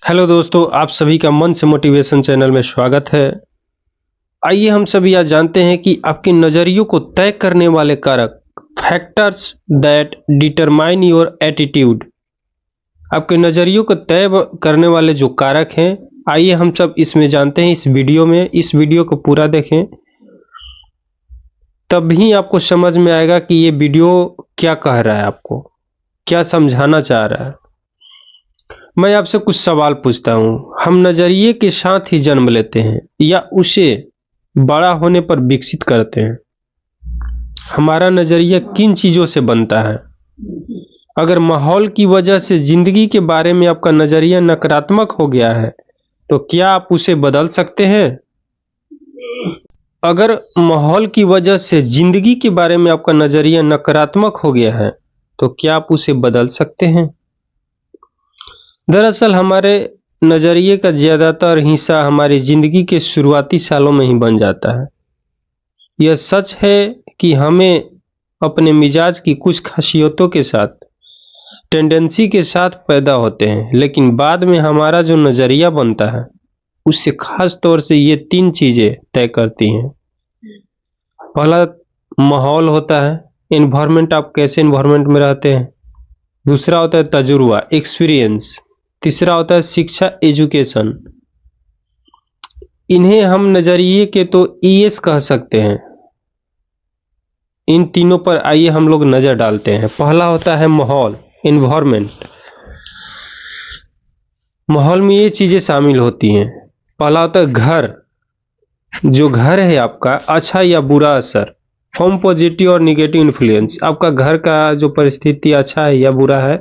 Hello दोस्तों, आप सभी का मन से मोटिवेशन चैनल में स्वागत है। आइए हम सभी आज जानते हैं कि आपके नज़रियों को तय करने वाले कारक factors that determine your attitude. आपके नज़रियों को तय करने वाले जो कारक हैं, आइए हम सब इसमें जानते हैं इस वीडियो में। इस वीडियो को पूरा देखें, तभी आपको समझ में आएगा कि ये वीडियो क्या कह रहा है, आपको क्या समझाना चाह रहा है। मैं आपसे कुछ सवाल पूछता हूँ। हम नजरिए के साथ ही जन्म लेते हैं या उसे बड़ा होने पर विकसित करते हैं? हमारा नजरिया किन चीजों से बनता है? अगर माहौल की वजह से जिंदगी के बारे में आपका नजरिया नकारात्मक हो गया है, तो क्या आप उसे बदल सकते हैं? अगर माहौल की वजह से जिंदगी के बारे में आपका नजरिया नकारात्मक हो गया है, तो क्या आप उसे बदल सकते हैं? दरअसल हमारे नजरिए का ज्यादातर हिस्सा हमारी जिंदगी के शुरुआती सालों में ही बन जाता है। यह सच है कि हमें अपने मिजाज की कुछ खासियतों के साथ, टेंडेंसी के साथ पैदा होते हैं, लेकिन बाद में हमारा जो नजरिया बनता है उससे खास तौर से ये 3 चीजें तय करती हैं। पहला माहौल होता है, एनवायरनमेंट, आप कैसे एनवायरनमेंट में रहते हैं। दूसरा होता है तजुर्बा, एक्सपीरियंस। तीसरा होता है शिक्षा, एजुकेशन। इन्हें हम नजरिए के तो ईएस कह सकते हैं। इन तीनों पर आइए हम लोग नजर डालते हैं। पहला होता है माहौल, एनवायरनमेंट। माहौल में ये चीजें शामिल होती हैं। पहला होता है घर। जो घर है आपका, अच्छा या बुरा असर, होम पॉजिटिव और निगेटिव इन्फ्लुएंस। आपका घर का जो परिस्थिति अच्छा है या बुरा है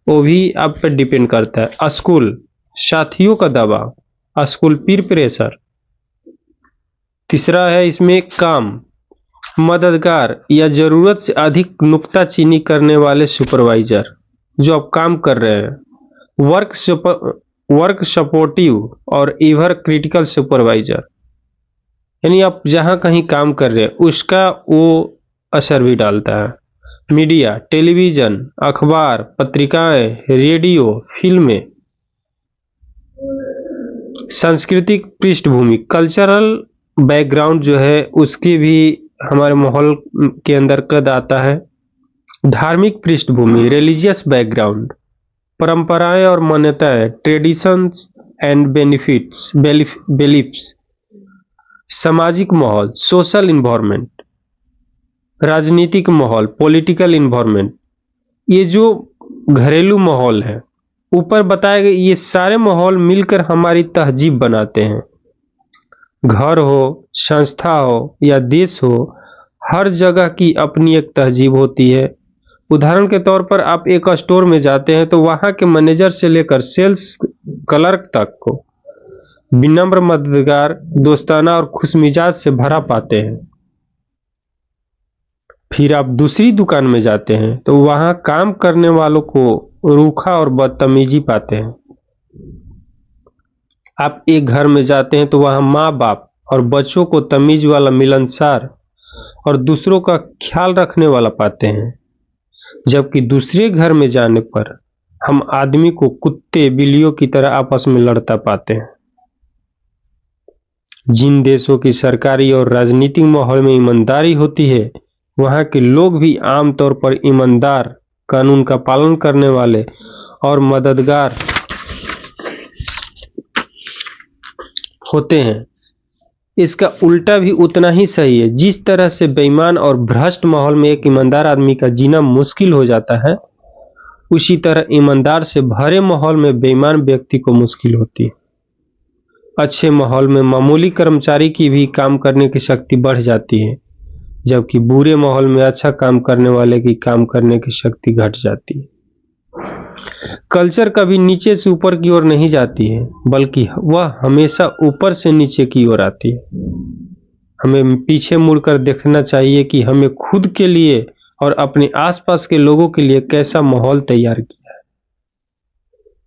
वो भी आप पर डिपेंड करता है। स्कूल, साथियों का दबाव, स्कूल पीर प्रेशर। तीसरा है इसमें काम, मददगार या जरूरत से अधिक नुक्ताचीनी करने वाले सुपरवाइजर जो आप काम कर रहे हैं। वर्क सपोर्टिव और इवर क्रिटिकल सुपरवाइजर, यानी आप जहां कहीं काम कर रहे हैं उसका वो असर भी डालता है। मीडिया, टेलीविजन, अखबार, पत्रिकाएं, रेडियो, फिल्में। सांस्कृतिक पृष्ठभूमि, कल्चरल बैकग्राउंड जो है उसके भी हमारे माहौल के अंदर कद आता है। धार्मिक पृष्ठभूमि, रिलीजियस बैकग्राउंड, परंपराएं और मान्यताएं, ट्रेडिशंस एंड बेलिफ्स। सामाजिक माहौल, सोशल इन्वायरमेंट। राजनीतिक माहौल, पॉलिटिकल इन्वायरमेंट। ये जो घरेलू माहौल है, ऊपर बताए गए ये सारे माहौल मिलकर हमारी तहजीब बनाते हैं। घर हो, संस्था हो या देश हो, हर जगह की अपनी एक तहजीब होती है। उदाहरण के तौर पर आप एक स्टोर में जाते हैं तो वहां के मैनेजर से लेकर सेल्स क्लर्क तक को विनम्र, मददगार, दोस्ताना और खुशमिजाज से भरा पाते हैं। फिर आप दूसरी दुकान में जाते हैं तो वहां काम करने वालों को रूखा और बदतमीजी पाते हैं। आप एक घर में जाते हैं तो वहां माँ बाप और बच्चों को तमीज वाला, मिलनसार और दूसरों का ख्याल रखने वाला पाते हैं। जबकि दूसरे घर में जाने पर हम आदमी को कुत्ते बिल्लियों की तरह आपस में लड़ता पाते हैं। जिन देशों की सरकारी और राजनीतिक माहौल में ईमानदारी होती है, वहां के लोग भी आमतौर पर ईमानदार, कानून का पालन करने वाले और मददगार होते हैं। इसका उल्टा भी उतना ही सही है। जिस तरह से बेईमान और भ्रष्ट माहौल में एक ईमानदार आदमी का जीना मुश्किल हो जाता है, उसी तरह ईमानदार से भरे माहौल में बेईमान व्यक्ति को मुश्किल होती है। अच्छे माहौल में मामूली कर्मचारी की भी काम करने की शक्ति बढ़ जाती है, जबकि बुरे माहौल में अच्छा काम करने वाले की काम करने की शक्ति घट जाती है। कल्चर कभी नीचे से ऊपर की ओर नहीं जाती है, बल्कि वह हमेशा ऊपर से नीचे की ओर आती है। हमें पीछे मुड़कर देखना चाहिए कि हमें खुद के लिए और अपने आसपास के लोगों के लिए कैसा माहौल तैयार किया है।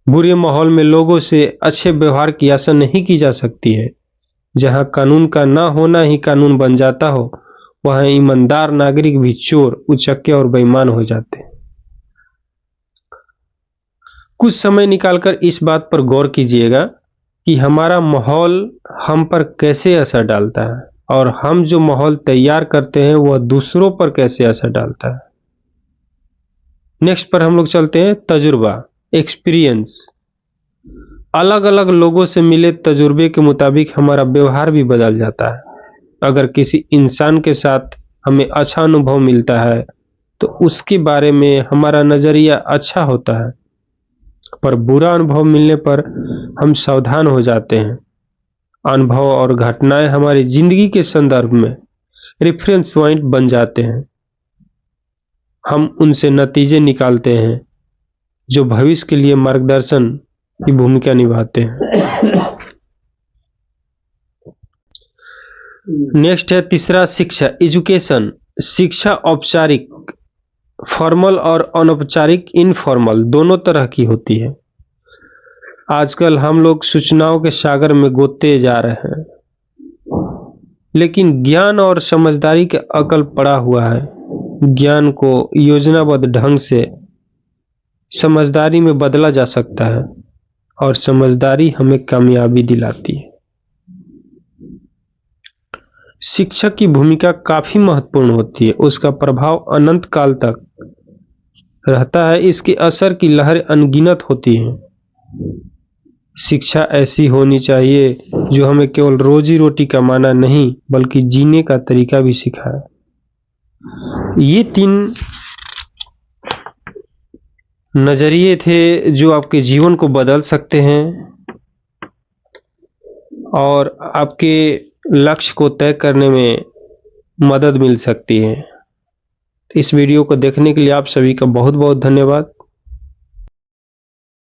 बुरे माहौल में लोगों से अच्छे व्यवहार की आशा नहीं की जा सकती है। जहां कानून का ना होना ही कानून बन जाता हो, वहां ईमानदार नागरिक भी चोर, उचक्के और बेईमान हो जाते हैं। कुछ समय निकालकर इस बात पर गौर कीजिएगा कि हमारा माहौल हम पर कैसे असर डालता है और हम जो माहौल तैयार करते हैं वह दूसरों पर कैसे असर डालता है। नेक्स्ट पर हम लोग चलते हैं, तजुर्बा, एक्सपीरियंस। अलग अलग लोगों से मिले तजुर्बे के मुताबिक हमारा व्यवहार भी बदल जाता है। अगर किसी इंसान के साथ हमें अच्छा अनुभव मिलता है तो उसके बारे में हमारा नजरिया अच्छा होता है, पर बुरा अनुभव मिलने पर हम सावधान हो जाते हैं। अनुभव और घटनाएं हमारी जिंदगी के संदर्भ में रेफरेंस पॉइंट बन जाते हैं। हम उनसे नतीजे निकालते हैं जो भविष्य के लिए मार्गदर्शन की भूमिका निभाते हैं। नेक्स्ट है तीसरा, शिक्षा, एजुकेशन। शिक्षा औपचारिक, फॉर्मल और अनौपचारिक, इनफॉर्मल दोनों तरह की होती है। आजकल हम लोग सूचनाओं के सागर में गोते जा रहे हैं, लेकिन ज्ञान और समझदारी के अकल पड़ा हुआ है। ज्ञान को योजनाबद्ध ढंग से समझदारी में बदला जा सकता है और समझदारी हमें कामयाबी दिलाती है। शिक्षक की भूमिका काफी महत्वपूर्ण होती है, उसका प्रभाव अनंत काल तक रहता है, इसके असर की लहरें अनगिनत होती हैं। शिक्षा ऐसी होनी चाहिए जो हमें केवल रोजी रोटी कमाना नहीं बल्कि जीने का तरीका भी सिखाए। ये 3 नजरिए थे जो आपके जीवन को बदल सकते हैं और आपके लक्ष्य को तय करने में मदद मिल सकती है। इस वीडियो को देखने के लिए आप सभी का बहुत बहुत धन्यवाद।